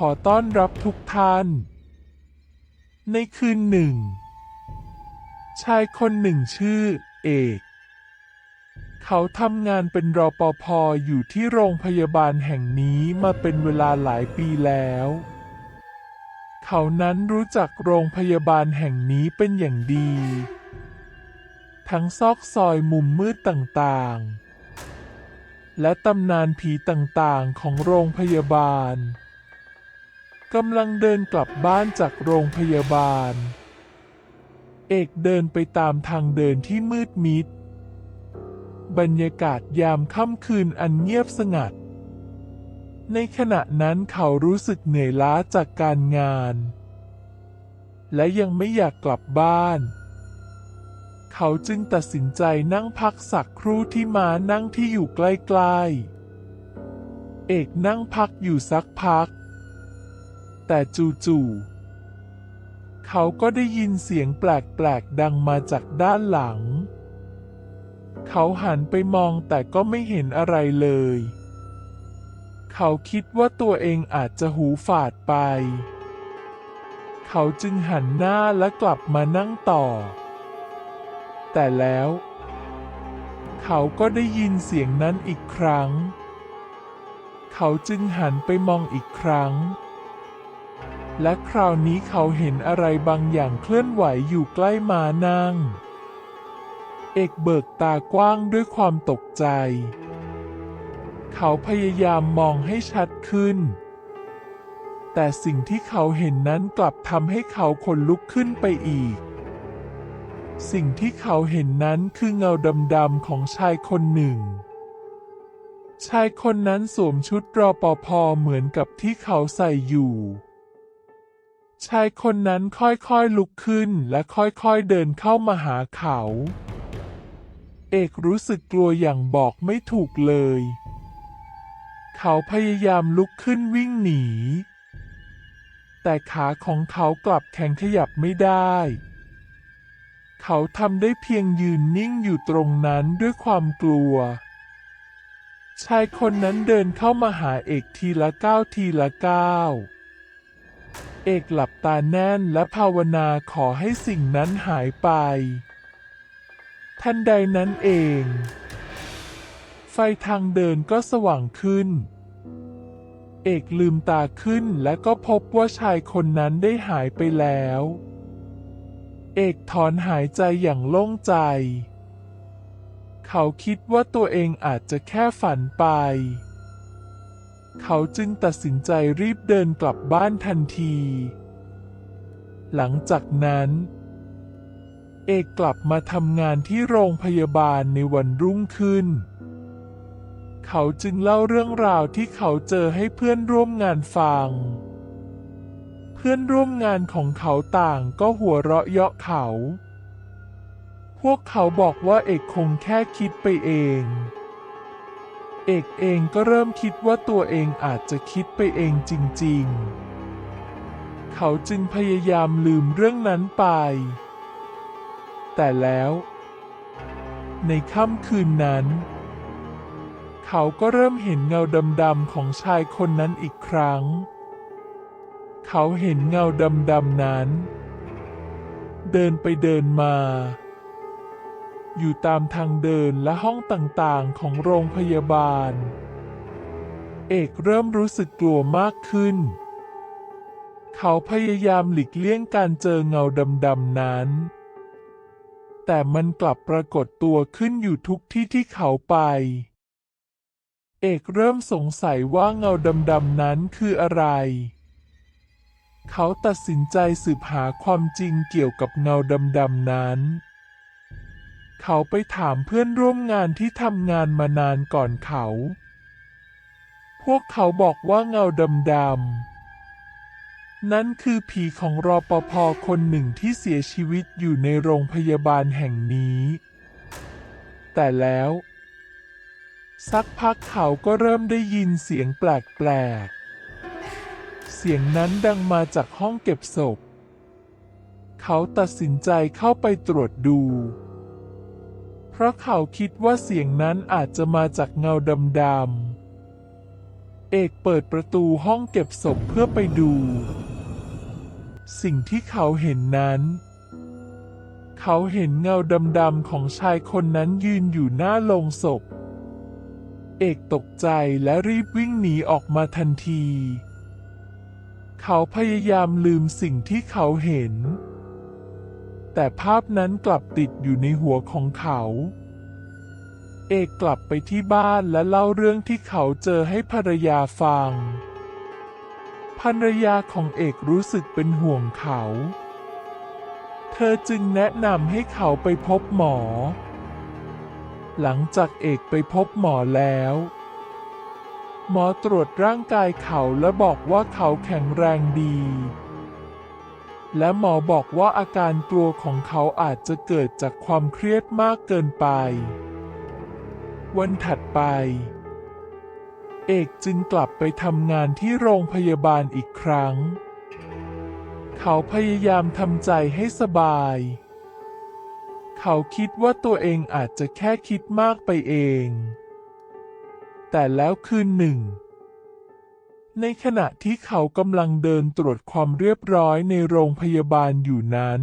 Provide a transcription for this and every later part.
ขอต้อนรับทุกท่าน ในคืนหนึ่ง ชายคนหนึ่งชื่อเอก เขาทำงานเป็นรปภ.อยู่ที่โรงพยาบาลแห่งนี้มาเป็นเวลาหลายปีแล้ว เขานั้นรู้จักโรงพยาบาลแห่งนี้เป็นอย่างดี ทั้งซอกซอยมุมมืดต่างๆ และตำนานผีต่างๆของโรงพยาบาล กำลังเดินกลับบ้านจากโรงพยาบาล เอกเดินไปตามทางเดินที่มืดมิด บรรยากาศยามค่ำคืนอันเงียบสงัด ในขณะนั้นเขารู้สึกเหนื่อยล้าจากการงาน และยังไม่อยากกลับบ้าน เขาจึงตัดสินใจนั่งพักสักครู่ที่ม้านั่งที่อยู่ใกล้ๆ เอกนั่งพักอยู่สักพัก แต่จู่ๆเขาก็ได้ยินเสียงแปลกๆดังมาจากด้านหลัง เขาหันไปมองแต่ก็ไม่เห็นอะไรเลย เขาคิดว่าตัวเองอาจจะหูฝาดไป เขาจึงหันหน้าและกลับมานั่งต่อ แต่แล้ว เขาก็ได้ยินเสียงนั้นอีกครั้ง เขาจึงหันไปมองอีกครั้ง และคราวนี้เขาเห็นอะไรบางอย่างเคลื่อนไหวอยู่ใกล้ม้านั่ง เอกเบิกตากว้างด้วยความตกใจ เขาพยายามมองให้ชัดขึ้น แต่สิ่งที่เขาเห็นนั้นกลับทำให้เขาขนลุกขึ้นไปอีก สิ่งที่เขาเห็นนั้นคือเงาดำๆของชายคนหนึ่ง ชายคนนั้นสวมชุดรปภ.เหมือนกับที่เขาใส่อยู่ ชายคนนั้นค่อยๆลุกขึ้นและค่อยๆเดินเข้ามาหาเขา เอกรู้สึกกลัวอย่างบอกไม่ถูกเลย เขาพยายามลุกขึ้นวิ่งหนี แต่ขาของเขากลับแข็งขยับไม่ได้ เขาทำได้เพียงยืนนิ่งอยู่ตรงนั้นด้วยความกลัว ชายคนนั้นเดินเข้ามาหาเอกทีละก้าวทีละก้าว เอกหลับตาแน่นและภาวนาขอให้สิ่งนั้นหายไป ทันใดนั้นเอง ไฟทางเดินก็สว่างขึ้น เอกลืมตาขึ้นและก็พบว่าชายคนนั้นได้หายไปแล้ว เอกถอนหายใจอย่างโล่งใจ เขาคิดว่าตัวเองอาจจะแค่ฝันไป เขาจึงตัดสินใจรีบเดินกลับบ้านทันที หลังจากนั้น เอกกลับมาทำงานที่โรงพยาบาลในวันรุ่งขึ้น เขาจึงเล่าเรื่องราวที่เขาเจอให้เพื่อนร่วมงานฟัง เพื่อนร่วมงานของเขาต่างก็หัวเราะเยาะเขา พวกเขาบอกว่าเอกคงแค่คิดไปเอง เอกเองก็เริ่มคิดว่าตัวเองอาจจะคิดไปเองจริงๆ เขาจึงพยายามลืมเรื่องนั้นไป แต่แล้ว ในค่ำคืนนั้น เขาก็เริ่มเห็นเงาดำๆของชายคนนั้นอีกครั้ง เขาเห็นเงาดำๆนั้น เดินไปเดินมา อยู่ตามทางเดินและห้องต่างๆของโรงพยาบาล เอกเริ่มรู้สึกกลัวมากขึ้น เขาพยายามหลีกเลี่ยงการเจอเงาดำๆนั้น แต่มันกลับปรากฏตัวขึ้นอยู่ทุกที่ที่เขาไป เอกเริ่มสงสัยว่าเงาดำๆนั้นคืออะไร เขาตัดสินใจสืบหาความจริงเกี่ยวกับเงาดำๆนั้น เขาไปถามเพื่อนร่วมงานที่ทำงานมานานก่อนเขา พวกเขาบอกว่าเงาดำๆนั้นคือผีของรปภ.คนหนึ่งที่เสียชีวิตอยู่ในโรงพยาบาลแห่งนี้ แต่แล้ว สักพักเขาก็เริ่มได้ยินเสียงแปลกๆ เสียงนั้นดังมาจากห้องเก็บศพ เขาตัดสินใจเข้าไปตรวจดู เพราะเขาคิดว่าเสียงนั้นอาจจะมาจากเงาดำ เอกเปิดประตูห้องเก็บศพเพื่อไปดู สิ่งที่เขาเห็นนั้น เขาเห็นเงาดำๆของชายคนนั้นยืนอยู่หน้าโลงศพ เอกตกใจและรีบวิ่งหนีออกมาทันที เขาพยายามลืมสิ่งที่เขาเห็น แต่ภาพนั้นกลับติดอยู่ในหัวของเขา เอกกลับไปที่บ้านและเล่าเรื่องที่เขาเจอให้ภรรยาฟัง ภรรยาของเอกรู้สึกเป็นห่วงเขา เธอจึงแนะนำให้เขาไปพบหมอ หลังจากเอกไปพบหมอแล้ว หมอตรวจร่างกายเขาและบอกว่าเขาแข็งแรงดี และหมอบอกว่าอาการกลัวของเขาอาจจะเกิดจากความเครียดมากเกินไป วันถัดไป เอกจึงกลับไปทำงานที่โรงพยาบาลอีกครั้ง เขาพยายามทำใจให้สบาย เขาคิดว่าตัวเองอาจจะแค่คิดมากไปเอง แต่แล้วคืนหนึ่ง ในขณะที่เขากำลังเดินตรวจความเรียบร้อยในโรงพยาบาลอยู่นั้น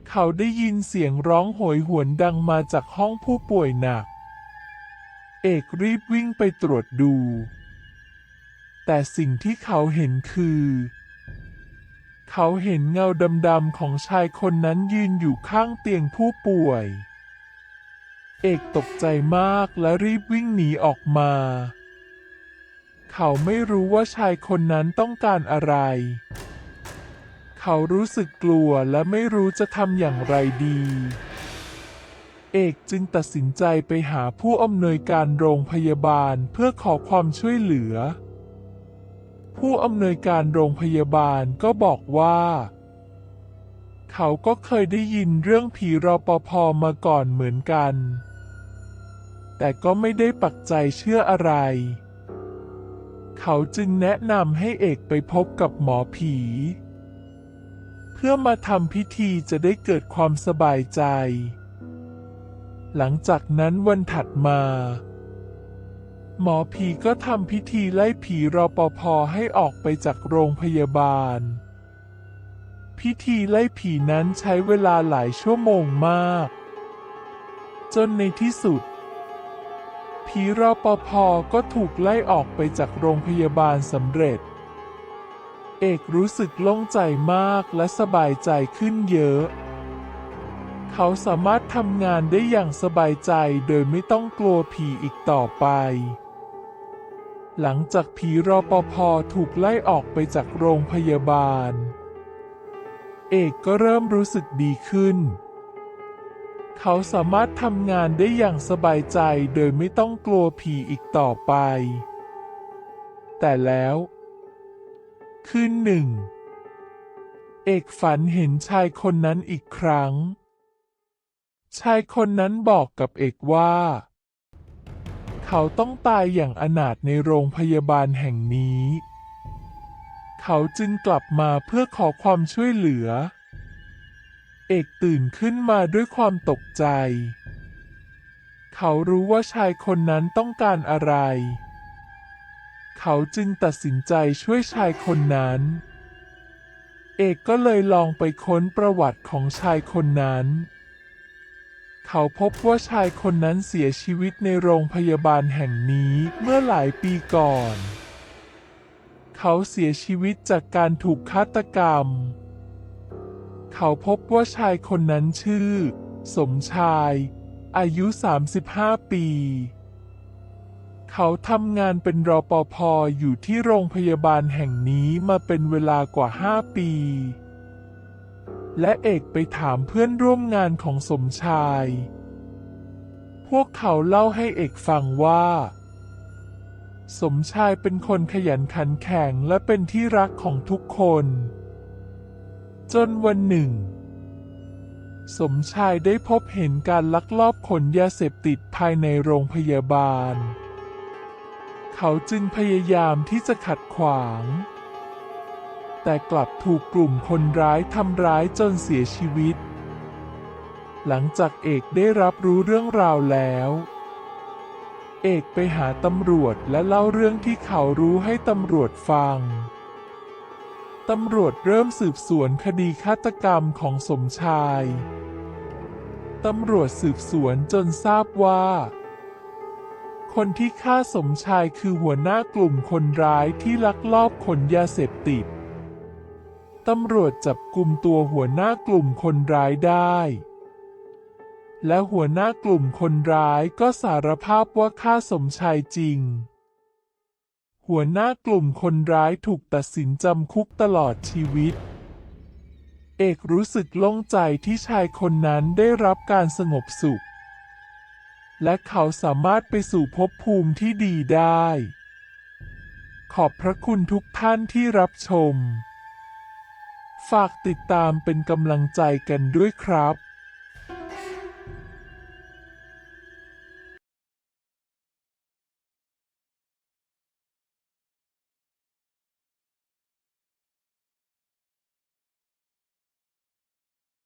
เขาได้ยินเสียงร้องโหยหวนดังมาจากห้องผู้ป่วยหนัก เอกรีบวิ่งไปตรวจดู แต่สิ่งที่เขาเห็นคือ เขาเห็นเงาดำๆของชายคนนั้นยืนอยู่ข้างเตียงผู้ป่วย เอกตกใจมากและรีบวิ่งหนีออกมา เขาไม่รู้ว่าชายคนนั้นต้องการอะไร เขารู้สึกกลัวและไม่รู้จะทำอย่างไรดี เอกจึงตัดสินใจไปหาผู้อำนวยการโรงพยาบาลเพื่อขอความช่วยเหลือ ผู้อำนวยการโรงพยาบาลก็บอกว่า เขาก็เคยได้ยินเรื่องผีรปภ.มาก่อนเหมือนกัน แต่ก็ไม่ได้ปักใจเชื่ออะไร เขาจึงแนะนำให้เอกไปพบกับหมอผี เพื่อมาทำพิธีจะได้เกิดความสบายใจ หลังจากนั้นวันถัดมา หมอผีก็ทำพิธีไล่ผีรปภ.ให้ออกไปจากโรงพยาบาล พิธีไล่ผีนั้นใช้เวลาหลายชั่วโมงมาก จนในที่สุด ผีรปภ.ก็ถูกไล่ออกไปจากโรงพยาบาลสำเร็จ เอกรู้สึกโล่งใจมากและสบายใจขึ้นเยอะ เขาสามารถทำงานได้อย่างสบายใจโดยไม่ต้องกลัวผีอีกต่อไป หลังจากผีรปภ.ถูกไล่ออกไปจากโรงพยาบาล เอกก็เริ่มรู้สึกดีขึ้น เขาสามารถทำงานได้อย่างสบายใจโดยไม่ต้องกลัวผีอีกต่อไป แต่แล้ว คืนหนึ่ง เอกฝันเห็นชายคนนั้นอีกครั้ง ชายคนนั้นบอกกับเอกว่า เขาต้องตายอย่างอนาถในโรงพยาบาลแห่งนี้ เขาจึงกลับมาเพื่อขอความช่วยเหลือ เอกตื่นขึ้นมาด้วยความตกใจ เขารู้ว่าชายคนนั้นต้องการอะไร เขาจึงตัดสินใจช่วยชายคนนั้น เอกก็เลยลองไปค้นประวัติของชายคนนั้น เขาพบว่าชายคนนั้นเสียชีวิตในโรงพยาบาลแห่งนี้เมื่อหลายปีก่อน เขาเสียชีวิตจากการถูกฆาตกรรม เขาพบว่าชายคนนั้นชื่อ สมชาย อายุ 35 ปี เขาทำงานเป็นรปภ.อยู่ที่โรงพยาบาลแห่งนี้มาเป็นเวลากว่า 5 ปี และเอกไปถามเพื่อนร่วมงานของสมชาย พวกเขาเล่าให้เอกฟังว่า สมชายเป็นคนขยันขันแข็งและเป็นที่รักของทุกคน จนวันหนึ่ง สมชายได้พบเห็นการลักลอบขนยาเสพติดภายในโรงพยาบาล เขาจึงพยายามที่จะขัดขวาง แต่กลับถูกกลุ่มคนร้ายทำร้ายจนเสียชีวิต หลังจากเอกได้รับรู้เรื่องราวแล้ว เ เอกไปหาตำรวจและเล่าเรื่องที่เขารู้ให้ตำรวจฟัง ตำรวจเริ่มสืบสวนคดีฆาตกรรมของสมชาย ตำรวจสืบสวนจนทราบว่า คนที่ฆ่าสมชายคือหัวหน้ากลุ่มคนร้ายที่ลักลอบขนยาเสพติด ตำรวจจับกุมตัวหัวหน้ากลุ่มคนร้ายได้ และหัวหน้ากลุ่มคนร้ายก็สารภาพว่าฆ่าสมชายจริง หัวหน้ากลุ่มคนร้ายถูกตัดสินจำคุกตลอดชีวิต เอกรู้สึกโล่งใจที่ชายคนนั้นได้รับการสงบสุข และเขาสามารถไปสู่ภพภูมิที่ดีได้ ขอบพระคุณทุกท่านที่รับชม ฝากติดตามเป็นกำลังใจกันด้วยครับ